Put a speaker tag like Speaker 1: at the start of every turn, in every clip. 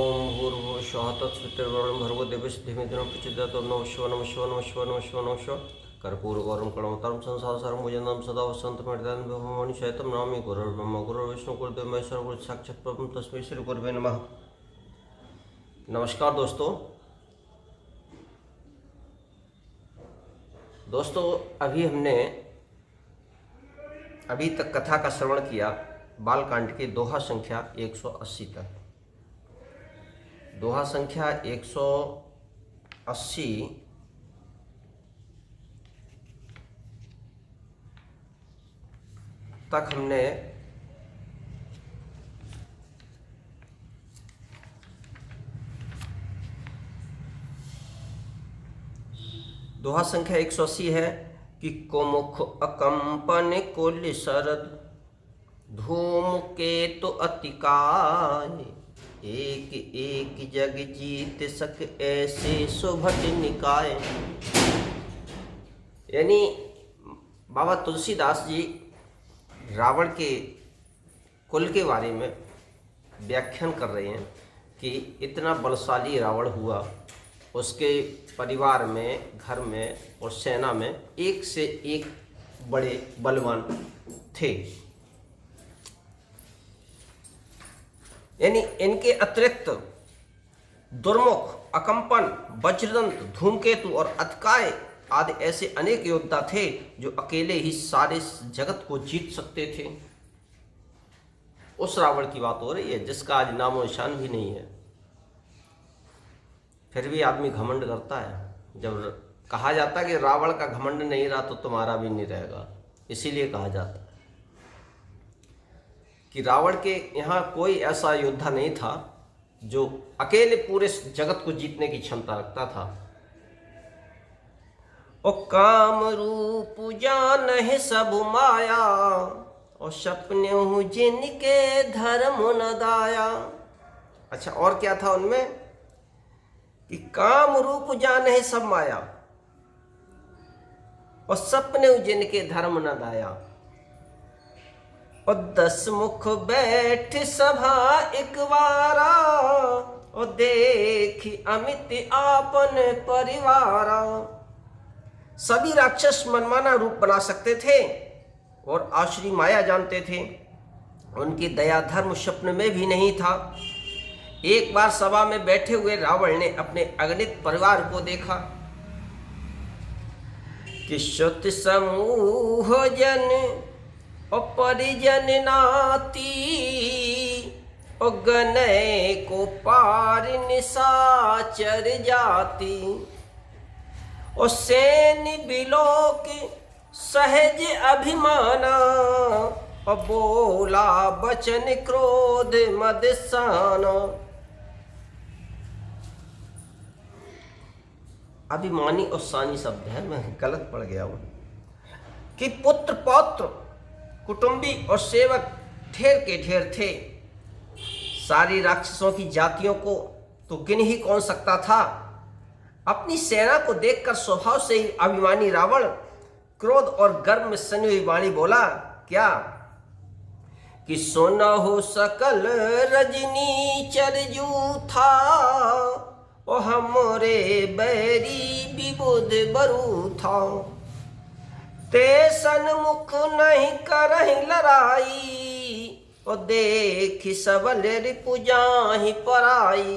Speaker 1: ओम भूर्भुवस्वः तत्सवितुर्वरेण्यं भर्गो देवस्य धीमहि धियो प्रचोदयात्। नमः शिवाय नमः शिवाय नमः शिवाय नमः शिवाय नमः शिवाय। कर्पूरगौरं करुणावतारं संसारसारं भुजगं सदा वसन्तमहितं भवमनिशयतं नमामि गुरुर्ब्रह्मा गुरुर्विष्णु गुरुदेवो महेश्वरः गुरु साक्षात् परब्रह्म तस्मै श्री गुरुवे नमः। नमस्कार दोस्तों, अभी तक कथा का श्रवण किया बालकांड के दोहा संख्या 180 तक। दोहा संख्या 180 तक हमने दोहा संख्या 180 है कि कोमुख अकंपन कुल शरद धूम केतु अतिकाय एक एक जग जीत सक ऐसे सुभट निकाय। यानी बाबा तुलसीदास जी रावण के कुल के बारे में व्याख्यान कर रहे हैं कि इतना बलशाली रावण हुआ, उसके परिवार में, घर में और सेना में एक से एक बड़े बलवान थे। यानी इनके अतिरिक्त दुर्मुख, अकंपन, वज्रदंत, धूमकेतु और अतिकाय आदि ऐसे अनेक योद्धा थे जो अकेले ही सारे जगत को जीत सकते थे। उस रावण की बात हो रही है जिसका आज नामो निशान भी नहीं है। फिर भी आदमी घमंड करता है। जब कहा जाता है कि रावण का घमंड नहीं रहा तो तुम्हारा भी नहीं रहेगा, इसीलिए कहा जाता है कि रावण के यहाँ कोई ऐसा योद्धा नहीं था जो अकेले पूरे जगत को जीतने की क्षमता रखता था। ओ काम रूप जानहि सब माया और सपने जिनके धर्म न दाया। अच्छा, और क्या था उनमें कि काम रूप जानहि सब माया और सपने जिनके धर्म न दाया। और 10 मुख बैठ सभा एक बारा और देखी अमित आपन परिवारा। सभी राक्षस मनमाना रूप बना सकते थे और आसुरी माया जानते थे। उनकी दया धर्म स्वप्न में भी नहीं था। एक बार सभा में बैठे हुए रावण ने अपने अगणित परिवार को देखा कि श्रुत समूह जन और परिजन नाती और गनय को पार निशाचर जाती और सैन बिलोक सहज अभिमाना और बोला बचन क्रोध मदसाना। अभिमानी और सानी शब्द है, मैं गलत पढ़ गया हूं कि पुत्र पौत्र कुटुंबी और सेवक ढेर के ढेर थे। सारी राक्षसों की जातियों को तो गिन ही कौन सकता था। अपनी सेना को देखकर स्वभाव से ही अभिमानी रावण क्रोध और गर्व में सनी हुई वाणी बोला क्या कि सोना हो सकल रजनी चरजू था और हमरे बैरी विबुध बरू था। ते सन्मुख नहीं करहि लड़ाई और देखि सबल रिपु जाहि पराई।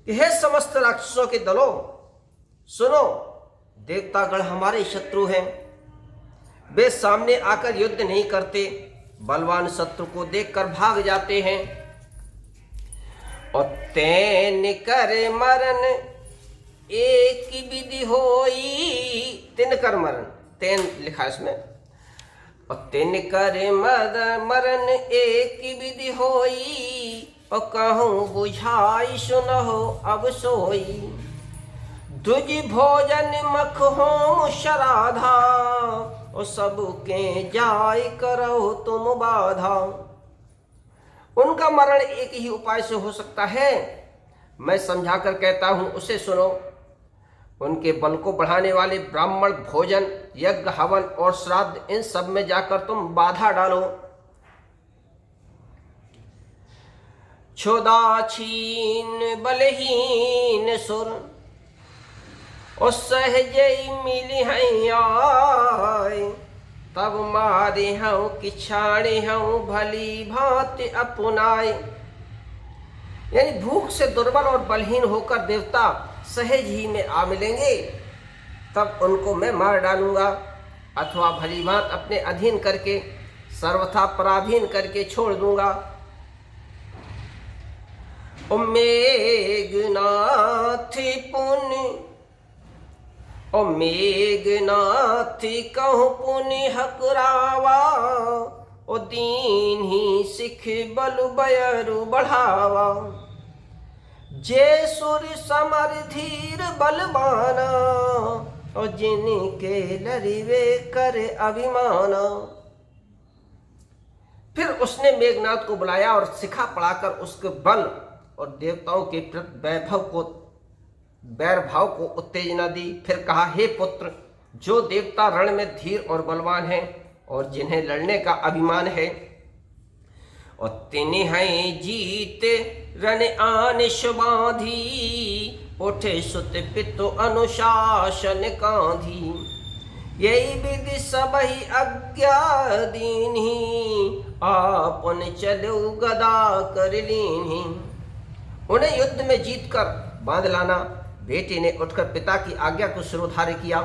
Speaker 1: हे समस्त राक्षसों के दलों, सुनो, देवतागण हमारे शत्रु हैं। वे सामने आकर युद्ध नहीं करते, बलवान शत्रु को देखकर भाग जाते हैं। और तैन कर मरण एक विधि होई। तिन कर मरण, तैन लिखा इसमें। और तिन कर मरण एक विधि होई और कहूँ बुझाई सुनहो अब सोई। दुज भोजन मख होम शराधा और सबके जाय करो तुम बाधा। उनका मरण एक ही उपाय से हो सकता है, मैं समझाकर कहता हूं, उसे सुनो। उनके बल को बढ़ाने वाले ब्राह्मण भोजन, यज्ञ, हवन और श्राद्ध, इन सब में जाकर तुम बाधा डालो। क्षुदाछीन बलहीन सुर और सहजई मिली हैं आए, तब मारे हूँ कि छाड़े हूँ भली भांति अपनाए। यानी भूख से दुर्बल और बलहीन होकर देवता सहज ही में आ मिलेंगे, तब उनको मैं मार डालूंगा, अथवा भली भांति अपने अधीन करके सर्वथा पराधीन करके छोड़ दूंगा। ओ मेघनाथ पुण्य, ओ मेघनाथ कहूँ पुण्य हकरावा, ओ दीन ही सिख बलु बयरु बढ़ावा। जे सुर समर धीर बलवाना, और जिनके लरिवे कर अभिमाना। फिर उसने मेघनाथ को बुलाया और सिखा पढ़ाकर उसके बल और देवताओं के प्रति बैर भाव को उत्तेजना दी। फिर कहा, हे पुत्र, जो देवता रण में धीर और बलवान हैं और जिन्हें लड़ने का अभिमान है, और तिन्हें हैं जीत रण आन शुबाधी, उठे सुत पितु अनुशासन कांधी। यही विधि सबही आज्ञा दीन्ही, आपन चलो गदा कर लीन्ही। उन्हें युद्ध में जीत कर बांध लाना। बेटे ने उठकर पिता की आज्ञा को शिरोधार्य किया।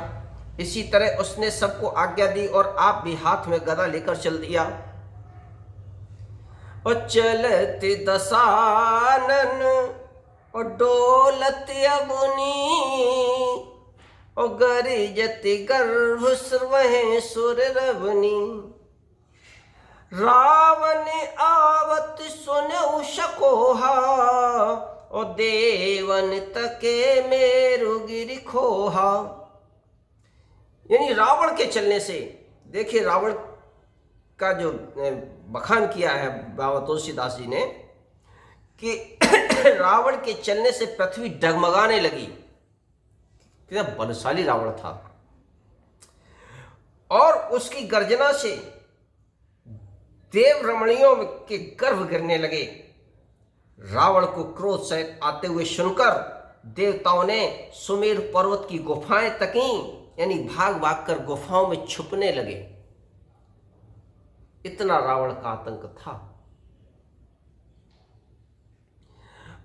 Speaker 1: इसी तरह उसने सबको आज्ञा दी और आप भी हाथ में गदा लेकर चल दिया। और चलत दसानन और डोलत अबुनी, और गरजत गर्भ स्रवह सुर रवनी। रावण आवत सुनऊ शकोहा, और देवन तके मेरु गिर खोहा। यानी रावण के चलने से, देखिए रावण का जो बखान किया है बाबा तुलसीदास जी ने, कि रावण के चलने से पृथ्वी डगमगाने लगी। कितना बलशाली रावण था। और उसकी गर्जना से देव रमणियों के गर्भ गिरने लगे। रावण को क्रोध सहित आते हुए सुनकर देवताओं ने सुमेरु पर्वत की गुफाएं तकी, यानी भाग भाग कर गुफाओं में छुपने लगे। इतना रावण का आतंक था।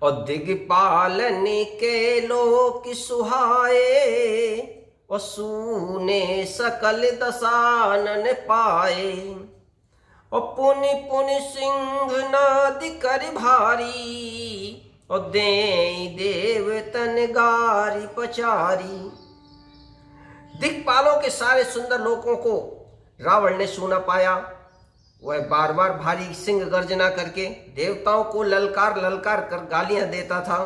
Speaker 1: और दिग्पालन के लोक सुहाए, और सूने सकल दसानन पाए। और पुनि पुनि सिंह नाद कर भारी, और दे देवतन गारी पचारी। दिक्पालों के सारे सुंदर लोकों को रावण ने सूना पाया। वह बार बार भारी सिंह गर्जना करके देवताओं को ललकार ललकार कर गालियां देता था।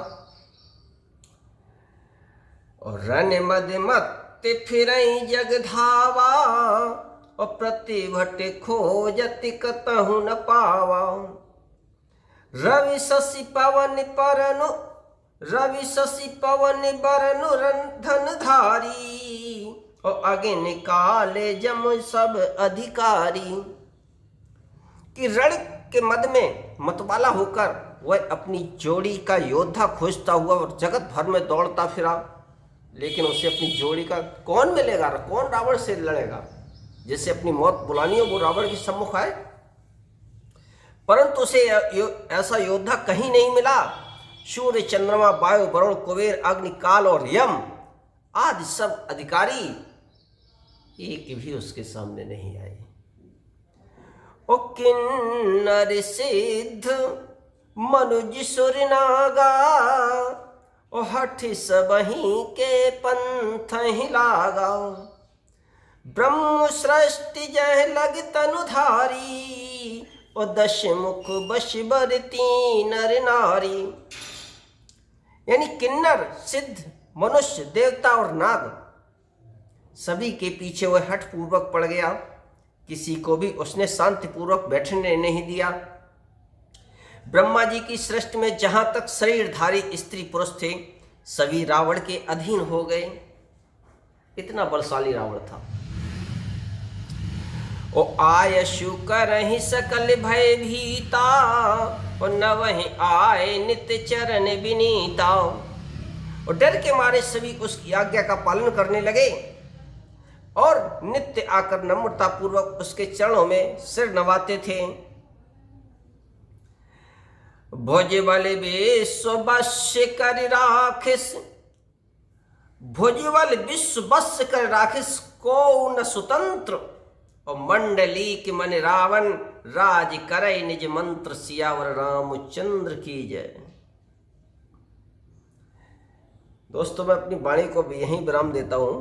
Speaker 1: और रन मद मत फिरई जग धावा, और प्रतिभट खोजत कतहु न पावा। रवि शशि पवन परनु, रवि शशि पवन बरनु रंधन धारी, और अग्नि काले जम सब अधिकारी। कि रण के मद में मतवाला होकर वह अपनी जोड़ी का योद्धा खोजता हुआ और जगत भर में दौड़ता फिरा, लेकिन उसे अपनी जोड़ी का कौन मिलेगा? कौन रावण से लड़ेगा? जिसे अपनी मौत बुलानी हो वो रावण के सम्मुख आए। परंतु उसे ऐसा योद्धा कहीं नहीं मिला। सूर्य, चंद्रमा, वायु, वरुण, कुबेर, अग्नि, काल और यम आदि सब अधिकारी एक भी उसके सामने नहीं आए। ओ किन्नर सिद्ध मनुज सुर नागा, ओ हठ सबही के पंथ ही लागा। ब्रह्म सृष्टि जह लग तनुधारी, ओ दश मुख बश बरती नर नारी। यानी किन्नर, सिद्ध, मनुष्य, देवता और नाग सभी के पीछे वह हठ पूर्वक पड़ गया। किसी को भी उसने शांतिपूर्वक बैठने नहीं दिया। ब्रह्मा जी की सृष्टि में जहां तक शरीरधारी स्त्री पुरुष थे सभी रावण के अधीन हो गए। इतना बलशाली रावण था। ओ आयशु करहि सकल भय भीता, और न वही आए नित्य चरण विनीता। और डर के मारे सभी उसकी आज्ञा का पालन करने लगे और नित्य आकर नम्रता पूर्वक उसके चरणों में सिर नवाते थे। भुज बल विश्व वश्य कर राखिस, भुज बल विश्व वश्य कर राखिस, को न स्वतंत्र, और मंडली के मन रावण, राज करे निज मंत्र, सियावर रामचंद्र की जय। दोस्तों, मैं अपनी वाणी को भी यहीं विराम देता हूं।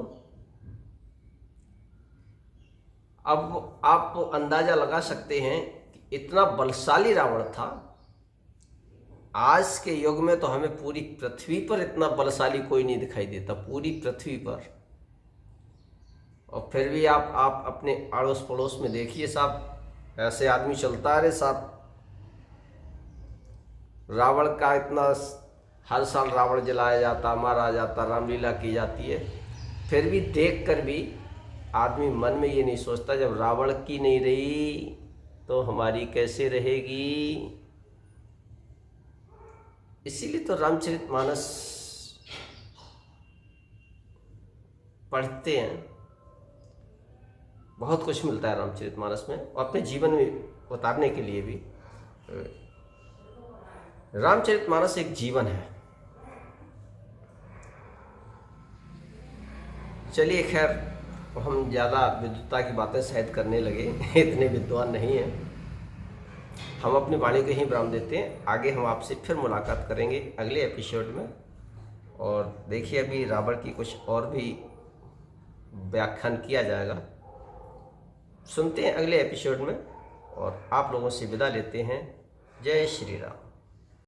Speaker 1: अब आप अंदाजा लगा सकते हैं कि इतना बलशाली रावण था। आज के युग में तो हमें पूरी पृथ्वी पर इतना बलशाली कोई नहीं दिखाई देता, पूरी पृथ्वी पर। और फिर भी आप अपने अड़ोस पड़ोस में देखिए साहब, ऐसे आदमी चलता है। साहब, रावण का इतना हर साल रावण जलाया जाता, मारा जाता, रामलीला की जाती है, फिर भी देख कर भी आदमी मन में ये नहीं सोचता जब रावण की नहीं रही तो हमारी कैसे रहेगी। इसीलिए तो रामचरितमानस पढ़ते हैं, बहुत कुछ मिलता है रामचरितमानस में, और अपने जीवन में उतारने के लिए भी। रामचरितमानस एक जीवन है। चलिए, खैर, हम ज़्यादा विद्वता की बातें शायद करने लगे, इतने विद्वान नहीं हैं। हम अपनी वाणी को ही विराम देते हैं। आगे हम आपसे फिर मुलाकात करेंगे अगले एपिसोड में। और देखिए, अभी रावण की कुछ और भी व्याख्यान किया जाएगा, सुनते हैं अगले एपिसोड में। और आप लोगों से विदा लेते हैं। जय श्री राम।